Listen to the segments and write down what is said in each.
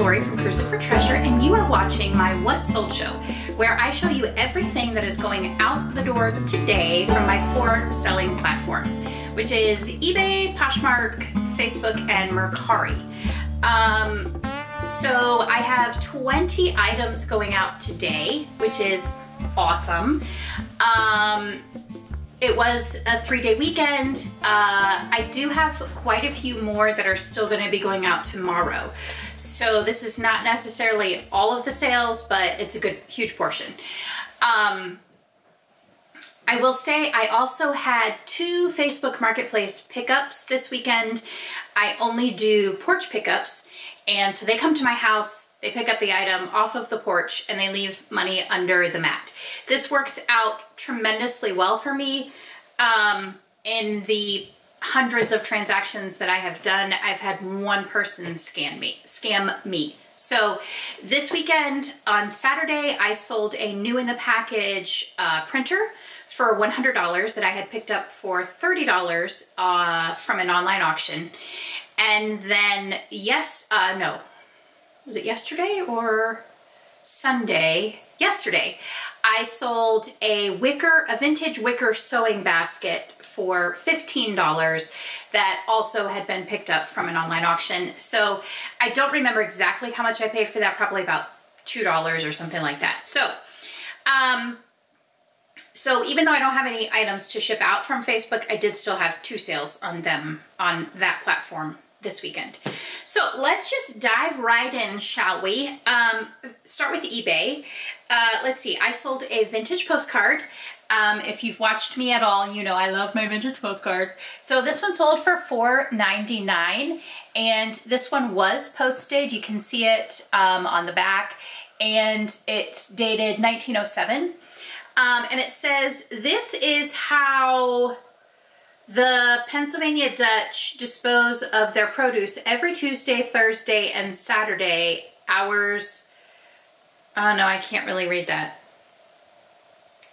Lori from Cruising for Treasure, and you are watching my What Sold Show, where I show you everything that is going out the door today from my 4 selling platforms, which is eBay, Poshmark, Facebook, and Mercari. So I have 20 items going out today, which is awesome. It was a 3-day weekend. I do have quite a few more that are still going to be going out tomorrow. So this is not necessarily all of the sales, but it's a good, huge portion. I will say I also had 2 Facebook Marketplace pickups this weekend. I only do porch pickups, and so they come to my house, they pick up the item off of the porch, and they leave money under the mat. This works out tremendously well for me. In the hundreds of transactions that I have done, I've had one person scam me. So this weekend on Saturday, I sold a new in the package printer for $100 that I had picked up for $30 from an online auction. And then was it yesterday or Sunday? Yesterday, I sold a vintage wicker sewing basket for $15 that also had been picked up from an online auction. So I don't remember exactly how much I paid for that, probably about $2 or something like that. So, so even though I don't have any items to ship out from Facebook, I did still have 2 sales on them on that platform this weekend. So let's just dive right in, shall we? Start with eBay. Let's see, I sold a vintage postcard. If you've watched me at all, you know I love my vintage postcards. So this one sold for $4.99, and this one was posted. You can see it on the back, and it's dated 1907. And it says, "This is how the Pennsylvania Dutch dispose of their produce every Tuesday, Thursday, and Saturday. Hours," oh no, I can't really read that.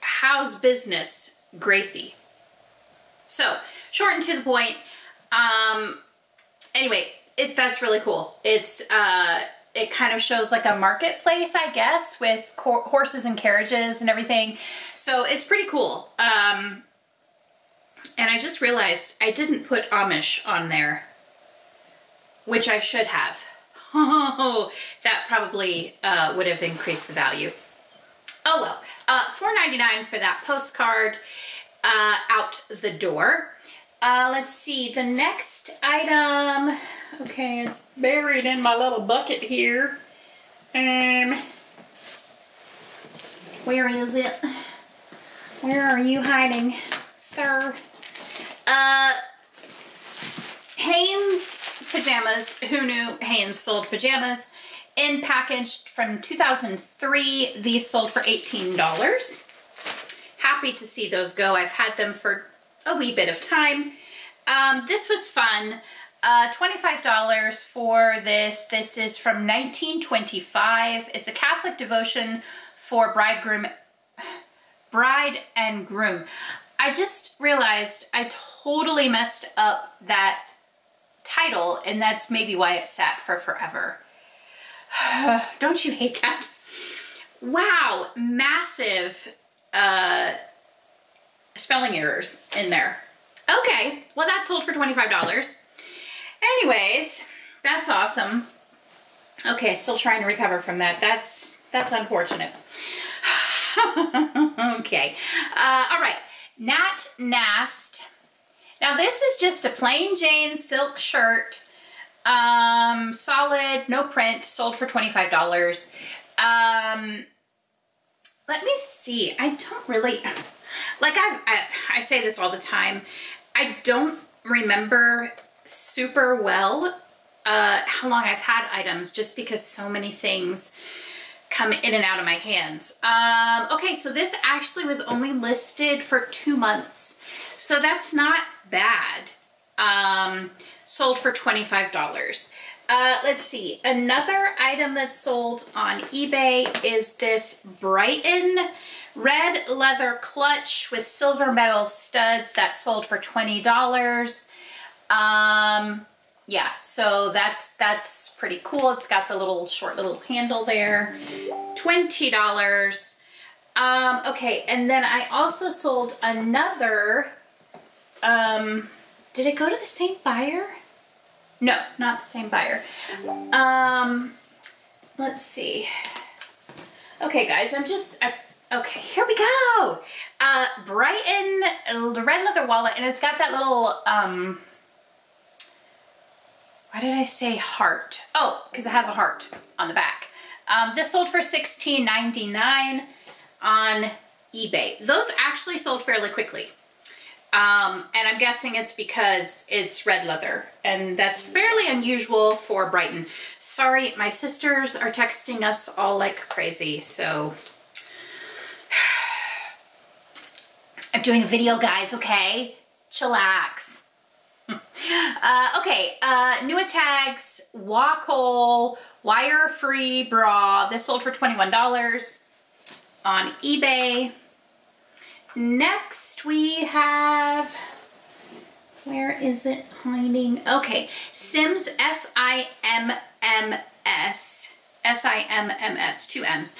"How's business, Gracie?" So, short and to the point. Anyway, that's really cool. It's it kind of shows like a marketplace, I guess, with horses and carriages and everything. So it's pretty cool. And I just realized I didn't put Amish on there, which I should have. Oh, that probably would have increased the value. Oh well, $4.99 for that postcard out the door. Let's see, the next item, okay, it's buried in my little bucket here. Where is it? Where are you hiding, sir? Hanes pajamas. Who knew Hanes sold pajamas? In packaged from 2003. These sold for $18. Happy to see those go. I've had them for a wee bit of time. This was fun. $25 for this. This is from 1925. It's a Catholic devotion for bride and groom. I just realized I totally messed up that title, and that's maybe why it sat for forever. Don't you hate that? Wow, massive spelling errors in there. Okay, well that sold for $25. Anyways, that's awesome. Okay, still trying to recover from that. That's unfortunate. Okay, all right. Nat Nast. Now this is just a plain Jane silk shirt, solid, no print, sold for $25. Let me see. I don't really, like I say this all the time. I don't remember super well how long I've had items, just because so many things come in and out of my hands. Okay, so this actually was only listed for 2 months, so that's not bad. Sold for $25. Let's see, another item that's sold on eBay is this Brighton red leather clutch with silver metal studs that sold for $20. Yeah, so that's pretty cool. It's got the little short little handle there. $20. Okay, and then I also sold another, did it go to the same buyer? No, not the same buyer. Let's see. Okay, guys, okay, here we go. Brighton red leather wallet, and it's got that little, why did I say heart? Oh, because it has a heart on the back. This sold for $16.99 on eBay. Those actually sold fairly quickly. And I'm guessing it's because it's red leather, and that's fairly unusual for Brighton. Sorry, my sisters are texting us all like crazy, so I'm doing a video, guys, okay? Chillax. Okay, New Tags, Wacol, wire-free bra. This sold for $21 on eBay. Next we have, where is it hiding? Okay, Sims, S-I-M-M-S, 2 M's.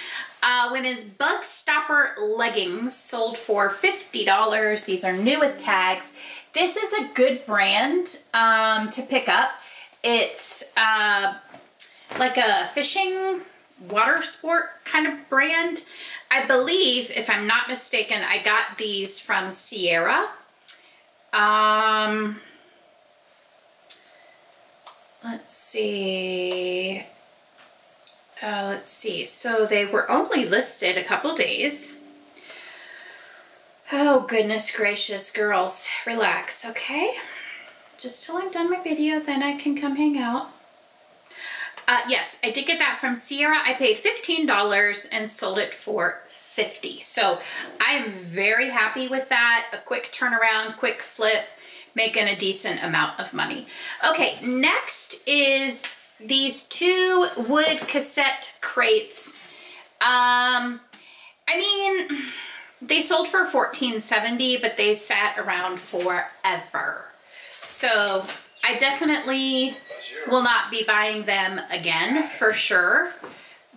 Women's Bug Stopper leggings sold for $50. These are new with tags. This is a good brand to pick up. It's like a fishing water sport kind of brand. I believe, if I'm not mistaken, I got these from Sierra. Let's see. So they were only listed a couple days. Oh, goodness gracious, girls. Relax, okay? Just till I'm done my video, then I can come hang out. Yes, I did get that from Sierra. I paid $15 and sold it for $50. So I am very happy with that. A quick turnaround, quick flip, making a decent amount of money. Okay, next is these 2 wood cassette crates. I mean, they sold for $14.70, but they sat around forever. So I definitely will not be buying them again for sure,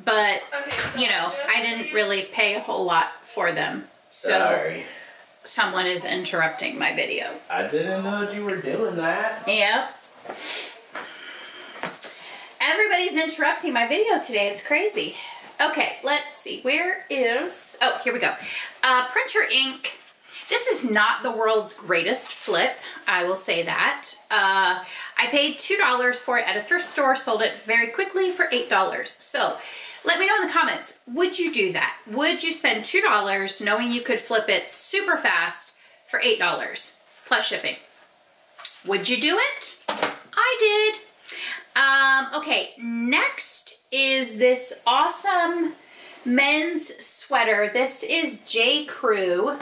but you know, I didn't really pay a whole lot for them. So sorry. Someone is interrupting my video. I didn't know you were doing that. Yep. Everybody's interrupting my video today. It's crazy. Okay, let's see. Where is, oh, here we go. Printer ink. This is not the world's greatest flip, I will say that. I paid $2 for it at a thrift store, sold it very quickly for $8. So let me know in the comments, would you do that? Would you spend $2 knowing you could flip it super fast for $8 plus shipping? Would you do it? I did. Okay, next is this awesome men's sweater. This is J. Crew.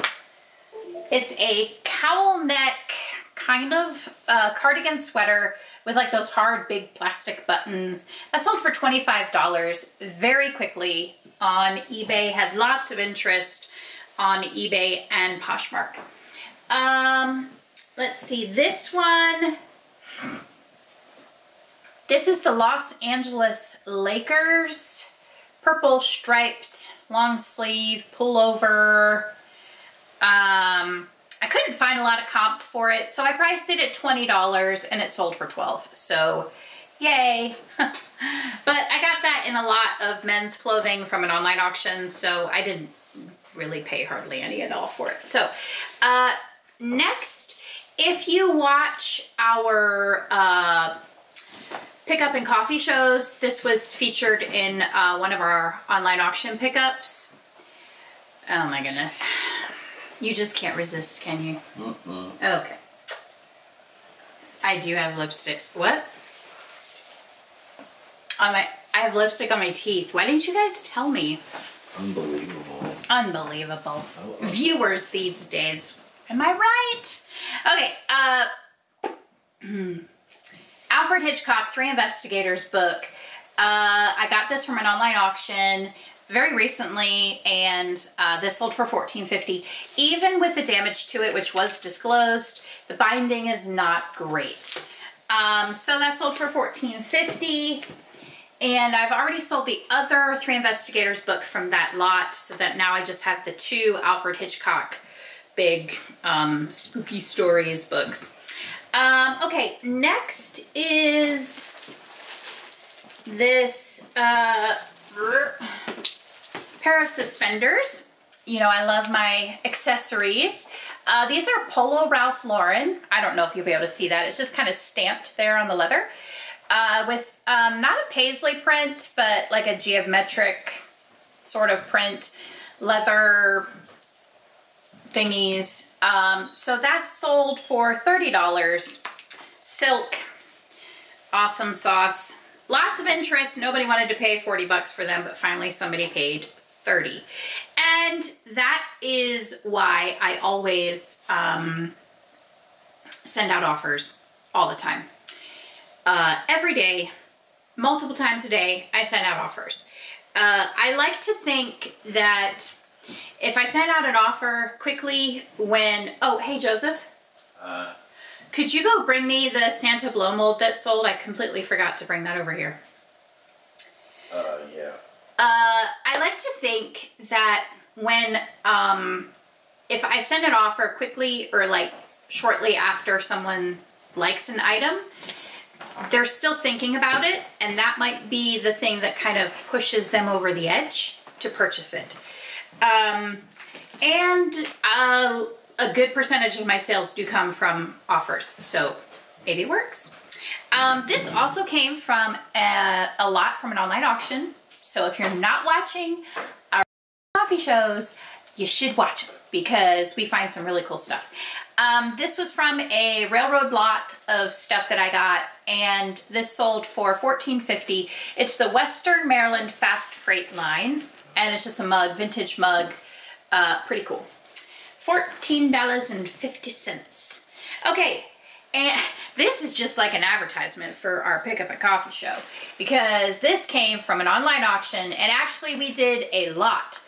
It's a cowl neck kind of cardigan sweater with like those hard big plastic buttons. That sold for $25 very quickly on eBay. Had lots of interest on eBay and Poshmark. Let's see, this one. This is the Los Angeles Lakers purple striped long sleeve pullover. I couldn't find a lot of comps for it, so I priced it at $20 and it sold for $12. So yay. But I got that in a lot of men's clothing from an online auction, so I didn't really pay hardly any at all for it. So next, if you watch our pickup and coffee shows, this was featured in one of our online auction pickups. Oh my goodness. You just can't resist, can you? Mm-mm. Okay. I do have lipstick. What? I have lipstick on my teeth. Why didn't you guys tell me? Unbelievable. Unbelievable. Viewers these days. Am I right? Okay. Alfred Hitchcock, Three Investigators book. I got this from an online auction very recently, and this sold for $14.50. Even with the damage to it, which was disclosed, the binding is not great. So that sold for $14.50. And I've already sold the other Three Investigators book from that lot, so that now I just have the 2 Alfred Hitchcock big spooky stories books. Okay, next is this pair of suspenders. You know, I love my accessories. These are Polo Ralph Lauren. I don't know if you'll be able to see that. It's just kind of stamped there on the leather. With not a paisley print, but like a geometric sort of print, leather thingies. So that sold for $30. Silk, awesome sauce. Lots of interest. Nobody wanted to pay 40 bucks for them, but finally somebody paid 30. And that is why I always send out offers all the time. Every day, multiple times a day, I send out offers. I like to think that if I send out an offer quickly when, oh, hey Joseph, could you go bring me the Santa blow mold that sold? I completely forgot to bring that over here. Yeah. I like to think that when, if I send an offer quickly or like shortly after someone likes an item, they're still thinking about it, and that might be the thing that kind of pushes them over the edge to purchase it. And a good percentage of my sales do come from offers, so maybe it works. This also came from a lot from an online auction, so if you're not watching our coffee shows, you should watch them because we find some really cool stuff. This was from a railroad lot of stuff that I got, and this sold for $14.50. It's the Western Maryland Fast Freight line, and it's just a mug, vintage mug, pretty cool. $14.50. Okay, and this is just like an advertisement for our Pickup at Coffee show because this came from an online auction, and actually we did a lot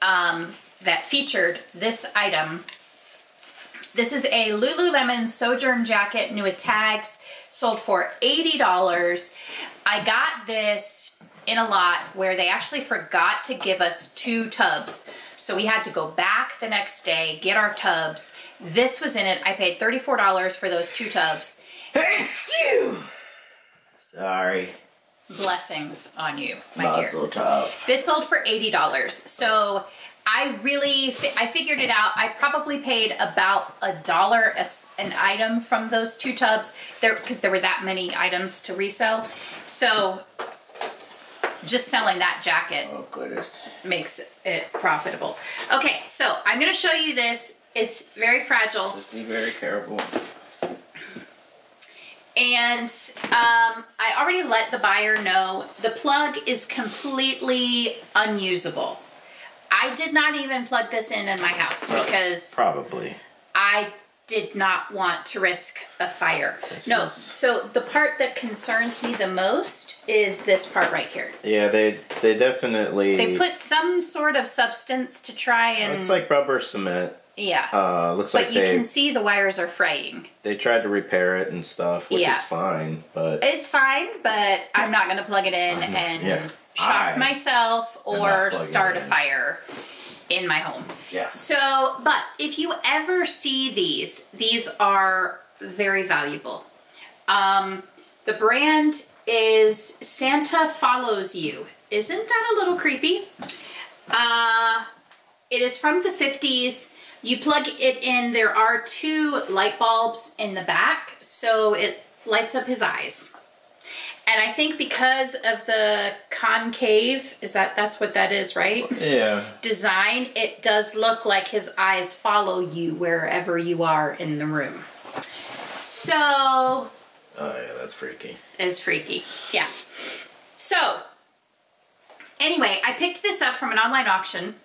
that featured this item. This is a Lululemon Sojourn jacket, new with tags, sold for $80. I got this in a lot where they actually forgot to give us 2 tubs. So we had to go back the next day, get our tubs. This was in it. I paid $34 for those 2 tubs. Thank you! Sorry. Blessings on you, my dear. Muzzle tough. This sold for $80. So I figured it out. I probably paid about $1 an item from those 2 tubs because there were that many items to resell. So just selling that jacket makes it profitable. Okay, so I'm gonna show you this. It's very fragile. Just be very careful. And I already let the buyer know the plug is completely unusable. I did not even plug this in my house because probably I did not want to risk a fire. No, so the part that concerns me the most is this part right here. Yeah, they definitely... They put some sort of substance to try and... It's like rubber cement. Yeah. Looks like but you can see the wires are fraying. They tried to repair it and stuff, which is fine, but... It's fine, but I'm not going to plug it in and shock myself or start a fire in my home. Yeah. So, but if you ever see these are very valuable. The brand is Santa Follows You. Isn't that a little creepy? It is from the 50s. You plug it in, there are 2 light bulbs in the back, so it lights up his eyes. And I think because of the concave, that's what that is, right? Yeah. Design, it does look like his eyes follow you wherever you are in the room. So... Oh yeah, that's freaky. It's freaky, yeah. So, anyway, I picked this up from an online auction.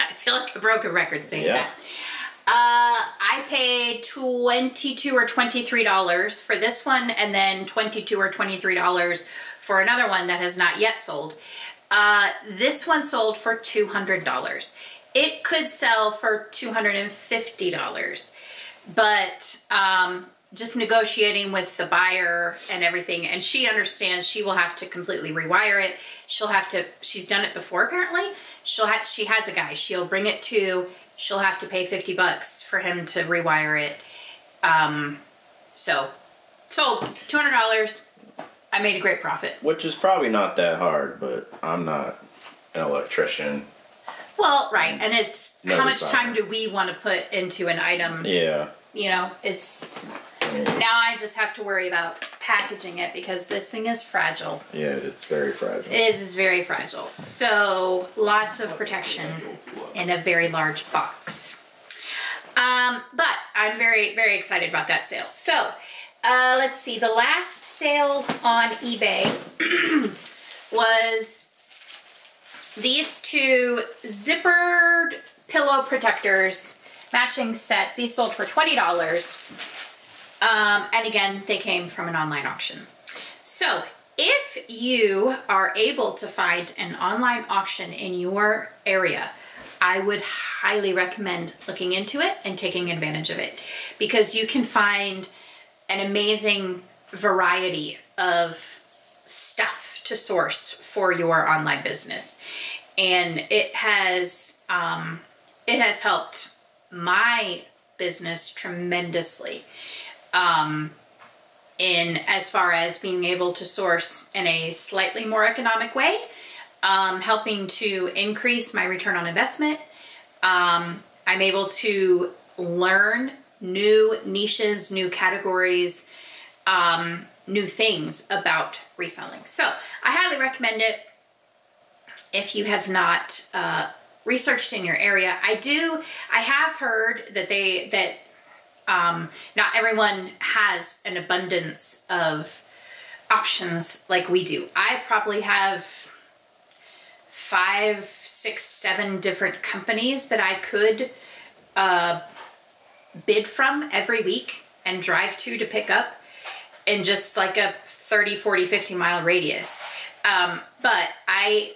I feel like a broken record saying that. I paid $22 or $23 for this one, and then $22 or $23 for another one that has not yet sold. This one sold for $200. It could sell for $250, but just negotiating with the buyer and everything. And she understands she will have to completely rewire it. She'll have to, she's done it before apparently. She has a guy, she'll bring it to, she'll have to pay $50 for him to rewire it. So sold, $200. I made a great profit. Which is probably not that hard, but I'm not an electrician. Well, right, and it's how much time do we want to put into an item? Yeah. You know, it's, now I just have to worry about packaging it because this thing is fragile. Yeah, it's very fragile. It is very fragile. So lots of protection in a very large box. But I'm very, very excited about that sale. So let's see, the last sale on eBay was these two zippered pillow protectors, matching set. These sold for $20. And again, they came from an online auction. So if you are able to find an online auction in your area, I would highly recommend looking into it and taking advantage of it, because you can find an amazing variety of stuff to source for your online business. And it has helped my business tremendously in as far as being able to source in a slightly more economic way, helping to increase my return on investment. I'm able to learn new niches, new categories, new things about reselling. So I highly recommend it if you have not researched in your area. I have heard that not everyone has an abundance of options like we do. I probably have 5, 6, 7 different companies that I could bid from every week and drive to pick up in just like a 30, 40, 50 mile radius. But I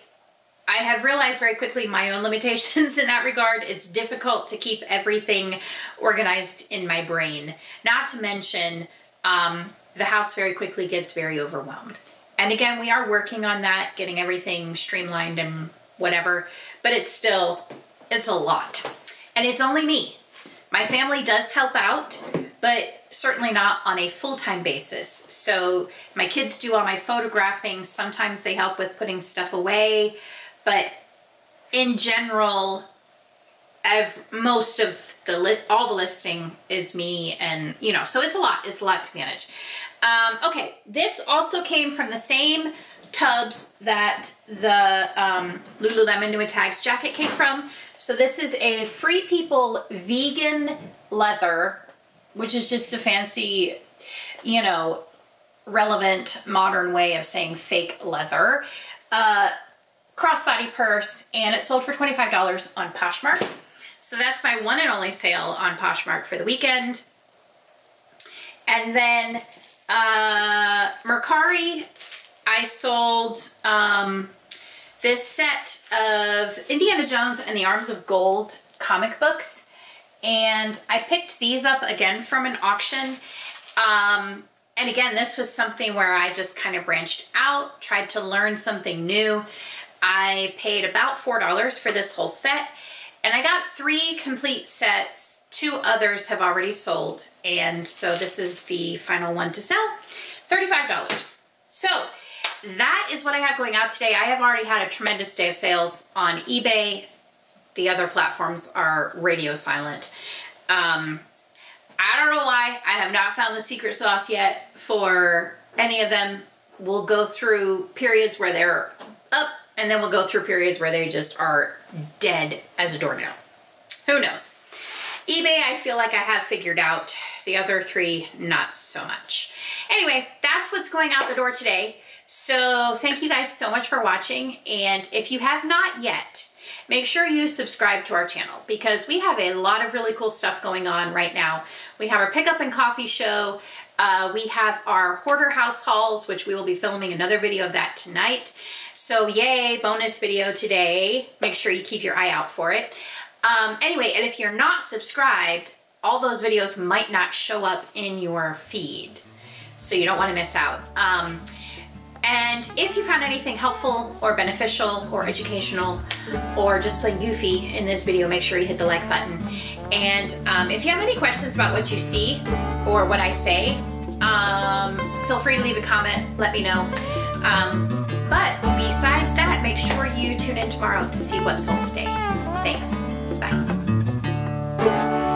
have realized very quickly my own limitations in that regard. It's difficult to keep everything organized in my brain. Not to mention, the house very quickly gets very overwhelmed. And again, we are working on that, getting everything streamlined and whatever, but it's a lot. And it's only me. My family does help out, but certainly not on a full-time basis. So my kids do all my photographing. Sometimes they help with putting stuff away. But in general, most of all the listing is me, and you know, so it's a lot to manage. Okay, this also came from the same tubs that the Lululemon New Tags jacket came from. So this is a Free People vegan leather, which is just a fancy, you know, relevant modern way of saying fake leather. Crossbody purse, and it sold for $25 on Poshmark. So that's my one and only sale on Poshmark for the weekend. And then Mercari, I sold this set of Indiana Jones and the Arms of Gold comic books. And I picked these up again from an auction. And again, this was something where I just kind of branched out, tried to learn something new. I paid about $4 for this whole set, and I got 3 complete sets. 2 others have already sold, and so this is the final one to sell, $35. So that is what I have going out today. I have already had a tremendous day of sales on eBay. The other platforms are radio silent. I don't know why. I have not found the secret sauce yet for any of them. We'll go through periods where they're up, and then we'll go through periods where they just are dead as a doornail. Who knows? eBay, I feel like I have figured out. The other 3, not so much. Anyway, that's what's going out the door today. So thank you guys so much for watching. And if you have not yet, make sure you subscribe to our channel, because we have a lot of really cool stuff going on right now. We have our pickup and coffee show. We have our hoarder house hauls, which we will be filming another video of that tonight. So yay, bonus video today. Make sure you keep your eye out for it. Anyway, and if you're not subscribed, all those videos might not show up in your feed. So you don't want to miss out. And if you found anything helpful or beneficial or educational or just plain goofy in this video, make sure you hit the like button. And if you have any questions about what you see or what I say, feel free to leave a comment, let me know. But besides that, make sure you tune in tomorrow to see what sold today. Thanks, bye.